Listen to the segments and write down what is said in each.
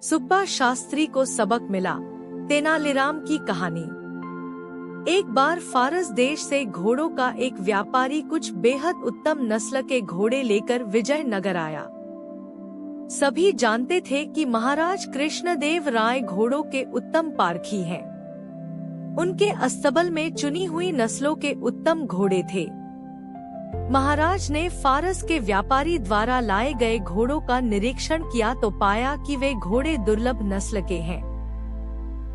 सुब्बा शास्त्री को सबक मिला। तेनालीराम की कहानी। एक बार फारस देश से घोड़ों का एक व्यापारी कुछ बेहद उत्तम नस्ल के घोड़े लेकर विजयनगर आया। सभी जानते थे कि महाराज कृष्णदेव राय घोड़ों के उत्तम पारखी हैं। उनके अस्तबल में चुनी हुई नस्लों के उत्तम घोड़े थे। महाराज ने फारस के व्यापारी द्वारा लाए गए घोड़ों का निरीक्षण किया तो पाया कि वे घोड़े दुर्लभ नस्ल के हैं।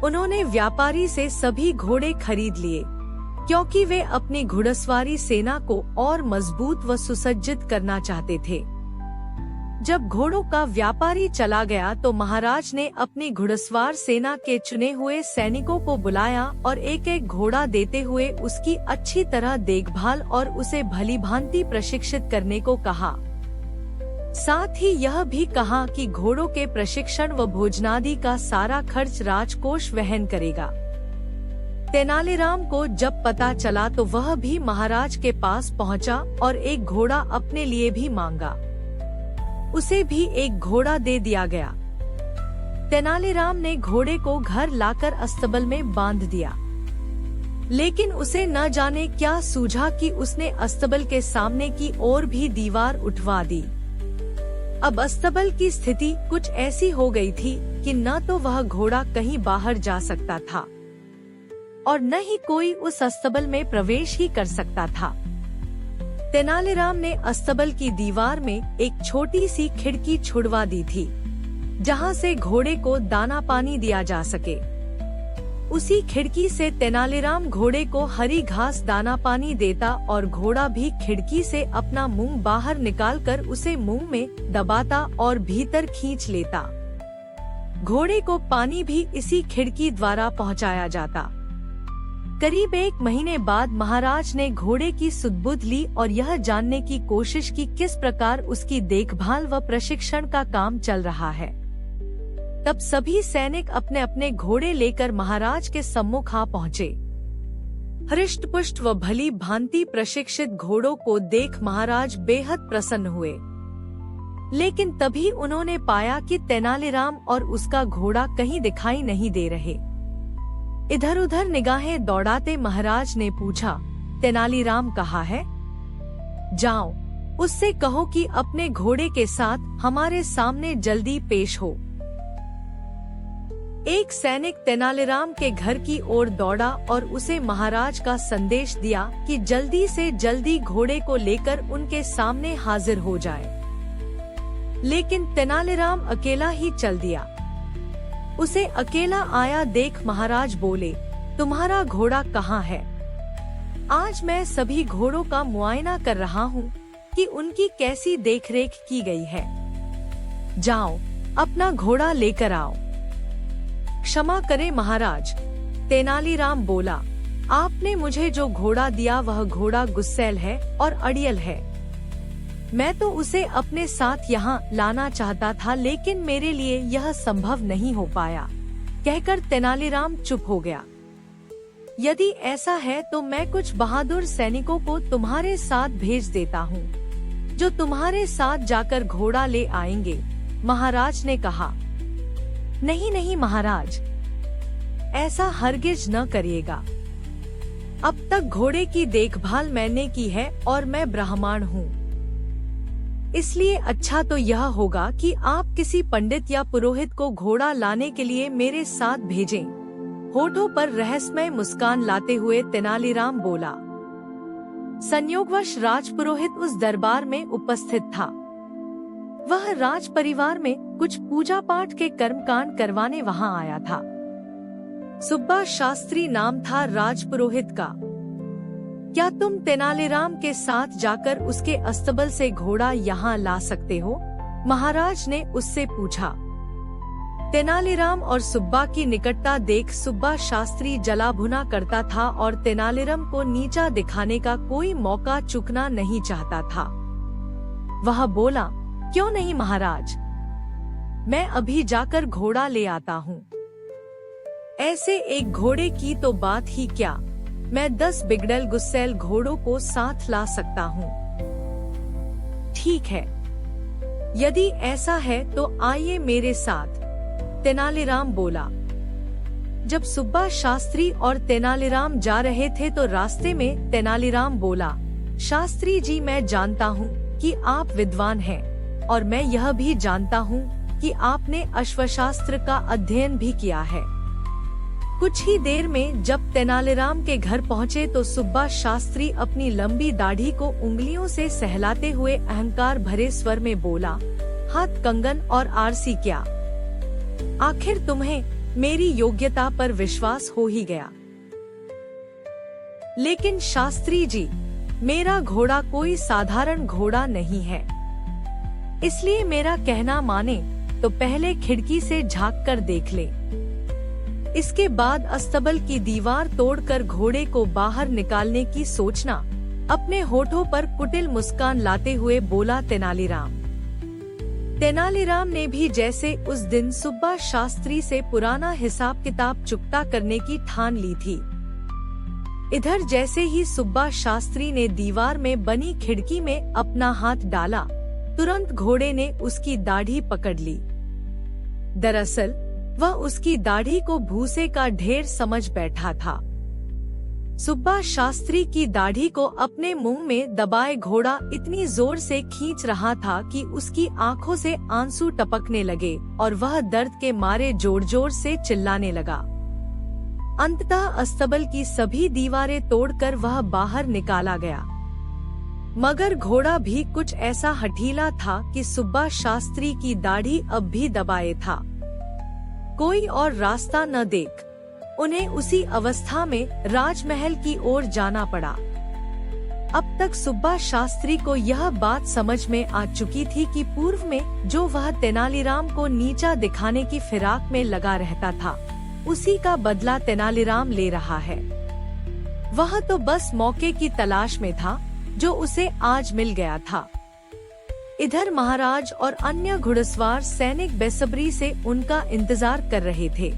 उन्होंने व्यापारी से सभी घोड़े खरीद लिए, क्योंकि वे अपनी घुड़सवारी सेना को और मजबूत व सुसज्जित करना चाहते थे। जब घोड़ों का व्यापारी चला गया तो महाराज ने अपनी घुड़सवार सेना के चुने हुए सैनिकों को बुलाया और एक एक घोड़ा देते हुए उसकी अच्छी तरह देखभाल और उसे भलीभांति प्रशिक्षित करने को कहा। साथ ही यह भी कहा कि घोड़ों के प्रशिक्षण व भोजनादि का सारा खर्च राजकोष वहन करेगा। तेनालीराम को जब पता चला तो वह भी महाराज के पास पहुंचा और एक घोड़ा अपने लिए भी मांगा। उसे भी एक घोड़ा दे दिया गया। तेनालीराम ने घोड़े को घर लाकर अस्तबल में बांध दिया, लेकिन उसे न जाने क्या सूझा कि उसने अस्तबल के सामने की ओर भी दीवार उठवा दी। अब अस्तबल की स्थिति कुछ ऐसी हो गई थी कि न तो वह घोड़ा कहीं बाहर जा सकता था और न ही कोई उस अस्तबल में प्रवेश ही कर सकता था। तेनालीराम ने अस्तबल की दीवार में एक छोटी सी खिड़की छुड़वा दी थी, जहां से घोड़े को दाना पानी दिया जा सके। उसी खिड़की से तेनालीराम घोड़े को हरी घास दाना पानी देता और घोड़ा भी खिड़की से अपना मुंह बाहर निकालकर उसे मुंह में दबाता और भीतर खींच लेता। घोड़े को पानी भी इसी खिड़की द्वारा पहुंचाया जाता। करीब 1 महीने बाद महाराज ने घोड़े की सुध-बुध ली और यह जानने की कोशिश की किस प्रकार उसकी देखभाल व प्रशिक्षण का काम चल रहा है। तब सभी सैनिक अपने अपने घोड़े लेकर महाराज के सम्मुख आ पहुँचे। हृष्ट-पुष्ट व भली भांति प्रशिक्षित घोड़ों को देख महाराज बेहद प्रसन्न हुए, लेकिन तभी उन्होंने पाया कि तेनालीराम और उसका घोड़ा कहीं दिखाई नहीं दे रहे। इधर उधर निगाहें दौड़ाते महाराज ने पूछा, तेनालीराम कहाँ है? जाओ, उससे कहो कि अपने घोड़े के साथ हमारे सामने जल्दी पेश हो। एक सैनिक तेनालीराम के घर की ओर दौड़ा और उसे महाराज का संदेश दिया कि जल्दी से जल्दी घोड़े को लेकर उनके सामने हाजिर हो जाए। लेकिन तेनालीराम अकेला ही चल दिया। उसे अकेला आया देख महाराज बोले, तुम्हारा घोड़ा कहाँ है? आज मैं सभी घोड़ों का मुआयना कर रहा हूँ कि उनकी कैसी देखरेख की गई है। जाओ, अपना घोड़ा लेकर आओ। क्षमा करें महाराज, तेनालीराम बोला, आपने मुझे जो घोड़ा दिया वह घोड़ा गुस्सैल है और अड़ियल है। मैं तो उसे अपने साथ यहाँ लाना चाहता था, लेकिन मेरे लिए यह संभव नहीं हो पाया। कहकर तेनालीराम चुप हो गया। यदि ऐसा है तो मैं कुछ बहादुर सैनिकों को तुम्हारे साथ भेज देता हूँ, जो तुम्हारे साथ जाकर घोड़ा ले आएंगे। महाराज ने कहा, नहीं नहीं महाराज, ऐसा हरगिज न करिएगा। अब तक घोड़े की देखभाल मैंने की है और मैं ब्राह्मण हूँ, इसलिए अच्छा तो यह होगा कि आप किसी पंडित या पुरोहित को घोड़ा लाने के लिए मेरे साथ भेजें। होठों पर रहस्यमय मुस्कान लाते हुए तेनालीराम बोला। संयोगवश राजपुरोहित उस दरबार में उपस्थित था। वह राज परिवार में कुछ पूजा पाठ के कर्मकांड करवाने वहां आया था। सुब्बा शास्त्री नाम था राजपुरोहित का। क्या तुम तेनालीराम के साथ जाकर उसके अस्तबल से घोड़ा यहाँ ला सकते हो? महाराज ने उससे पूछा। तेनालीराम और सुब्बा की निकटता देख सुब्बा शास्त्री जला भुना करता था और तेनालीराम को नीचा दिखाने का कोई मौका चूकना नहीं चाहता था। वह बोला, क्यों नहीं महाराज, मैं अभी जाकर घोड़ा ले आता हूँ। ऐसे एक घोड़े की तो बात ही क्या, मैं 10 बिगड़ल गुस्सैल घोड़ों को साथ ला सकता हूँ। ठीक है, यदि ऐसा है तो आइए मेरे साथ। तेनालीराम बोला। जब सुब्बा शास्त्री और तेनालीराम जा रहे थे तो रास्ते में तेनालीराम बोला, शास्त्री जी, मैं जानता हूँ कि आप विद्वान हैं और मैं यह भी जानता हूँ कि आपने अश्वशास्त्र का अध्ययन भी किया है। कुछ ही देर में जब तेनालीराम के घर पहुँचे तो सुब्बा शास्त्री अपनी लंबी दाढ़ी को उंगलियों से सहलाते हुए अहंकार भरे स्वर में बोला, हाथ कंगन और आरसी क्या? आखिर तुम्हें मेरी योग्यता पर विश्वास हो ही गया। लेकिन शास्त्री जी, मेरा घोड़ा कोई साधारण घोड़ा नहीं है, इसलिए मेरा कहना माने तो पहले खिड़की से झांक कर देख ले। इसके बाद अस्तबल की दीवार तोड़कर घोड़े को बाहर निकालने की सोचना। अपने होठों पर कुटिल मुस्कान लाते हुए बोला तेनालीराम। तेनालीराम ने भी जैसे उस दिन सुब्बा शास्त्री से पुराना हिसाब किताब चुकता करने की ठान ली थी। इधर जैसे ही सुब्बा शास्त्री ने दीवार में बनी खिड़की में अपना हाथ डाला, तुरंत घोड़े ने उसकी दाढ़ी पकड़ ली। दरअसल वह उसकी दाढ़ी को भूसे का ढेर समझ बैठा था। सुब्बा शास्त्री की दाढ़ी को अपने मुंह में दबाए घोड़ा इतनी जोर से खींच रहा था कि उसकी आंखों से आंसू टपकने लगे और वह दर्द के मारे जोर जोर से चिल्लाने लगा। अंततः अस्तबल की सभी दीवारें तोड़कर वह बाहर निकाला गया। मगर घोड़ा भी कुछ ऐसा हठीला था कि सुब्बा शास्त्री की दाढ़ी अब भी दबाए था। कोई और रास्ता न देख उन्हें उसी अवस्था में राजमहल की ओर जाना पड़ा। अब तक सुब्बा शास्त्री को यह बात समझ में आ चुकी थी कि पूर्व में जो वह तेनालीराम को नीचा दिखाने की फिराक में लगा रहता था, उसी का बदला तेनालीराम ले रहा है। वह तो बस मौके की तलाश में था जो उसे आज मिल गया था। इधर महाराज और अन्य घुड़सवार सैनिक बेसब्री से उनका इंतजार कर रहे थे।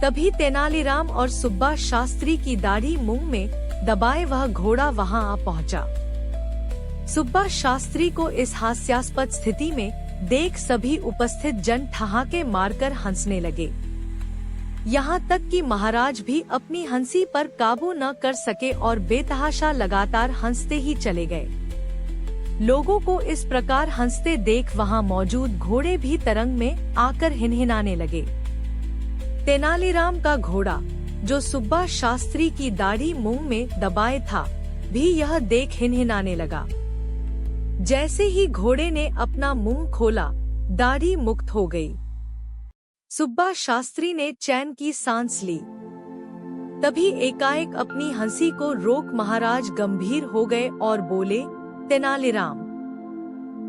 तभी तेनालीराम और सुब्बा शास्त्री की दाढ़ी मुंह में दबाए वह घोड़ा वहां आ पहुंचा। सुब्बा शास्त्री को इस हास्यास्पद स्थिति में देख सभी उपस्थित जन ठहाके मारकर हंसने लगे। यहाँ तक कि महाराज भी अपनी हंसी पर काबू न कर सके और बेतहाशा लगातार हंसते ही चले गए। लोगों को इस प्रकार हंसते देख वहां मौजूद घोड़े भी तरंग में आकर हिनहिनाने लगे। तेनालीराम का घोड़ा, जो सुब्बा शास्त्री की दाढ़ी मुंह में दबाए था, भी यह देख हिनहिनाने लगा। जैसे ही घोड़े ने अपना मुंह खोला, दाढ़ी मुक्त हो गई। सुब्बा शास्त्री ने चैन की सांस ली। तभी एकाएक अपनी हंसी को रोक महाराज गंभीर हो गए और बोले, तेनालीराम,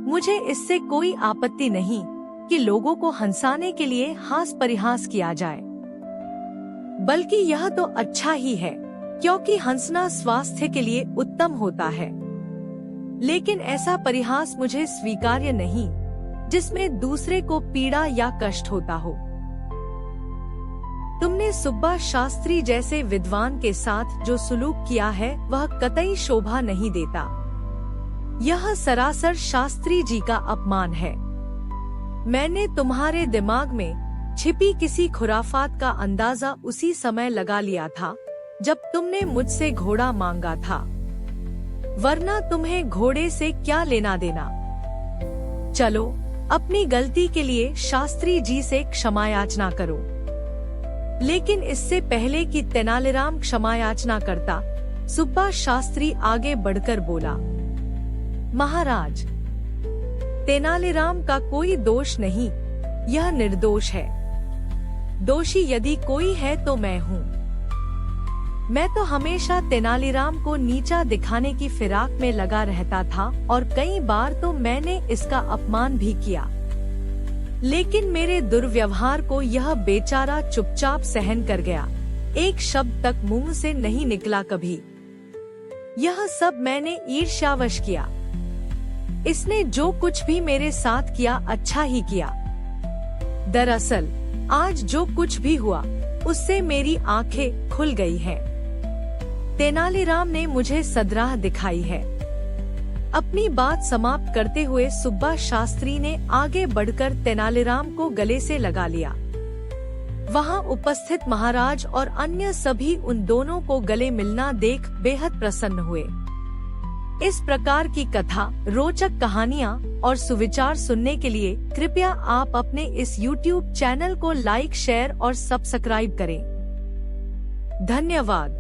मुझे इससे कोई आपत्ति नहीं कि लोगों को हंसाने के लिए हास परिहास किया जाए, बल्कि यह तो अच्छा ही है क्योंकि हंसना स्वास्थ्य के लिए उत्तम होता है। लेकिन ऐसा परिहास मुझे स्वीकार्य नहीं जिसमें दूसरे को पीड़ा या कष्ट होता हो। तुमने सुब्बा शास्त्री जैसे विद्वान के साथ जो सुलूक किया है वह कतई शोभा नहीं देता। यह सरासर शास्त्री जी का अपमान है। मैंने तुम्हारे दिमाग में छिपी किसी खुराफात का अंदाजा उसी समय लगा लिया था जब तुमने मुझसे घोड़ा मांगा था, वरना तुम्हें घोड़े से क्या लेना देना। चलो, अपनी गलती के लिए शास्त्री जी से क्षमा याचना करो। लेकिन इससे पहले कि तेनालीराम क्षमा याचना करता, सुब्बा शास्त्री आगे बढ़कर बोला, महाराज, तेनालीराम का कोई दोष नहीं, यह निर्दोष है। दोषी यदि कोई है तो मैं हूँ। मैं तो हमेशा तेनालीराम को नीचा दिखाने की फिराक में लगा रहता था और कई बार तो मैंने इसका अपमान भी किया। लेकिन मेरे दुर्व्यवहार को यह बेचारा चुपचाप सहन कर गया। एक शब्द तक मुंह से नहीं निकला कभी। यह सब मैंने ईर्ष्यावश किया। इसने जो कुछ भी मेरे साथ किया अच्छा ही किया। दरअसल आज जो कुछ भी हुआ उससे मेरी आंखें खुल गई हैं। तेनालीराम ने मुझे सदराह दिखाई है। अपनी बात समाप्त करते हुए सुब्बा शास्त्री ने आगे बढ़कर तेनालीराम को गले से लगा लिया। वहां उपस्थित महाराज और अन्य सभी उन दोनों को गले मिलना देख बेहद प्रसन्न हुए। इस प्रकार की कथा, रोचक कहानियाँ और सुविचार सुनने के लिए कृपया आप अपने इस YouTube चैनल को लाइक, शेयर और सब्सक्राइब करें। धन्यवाद।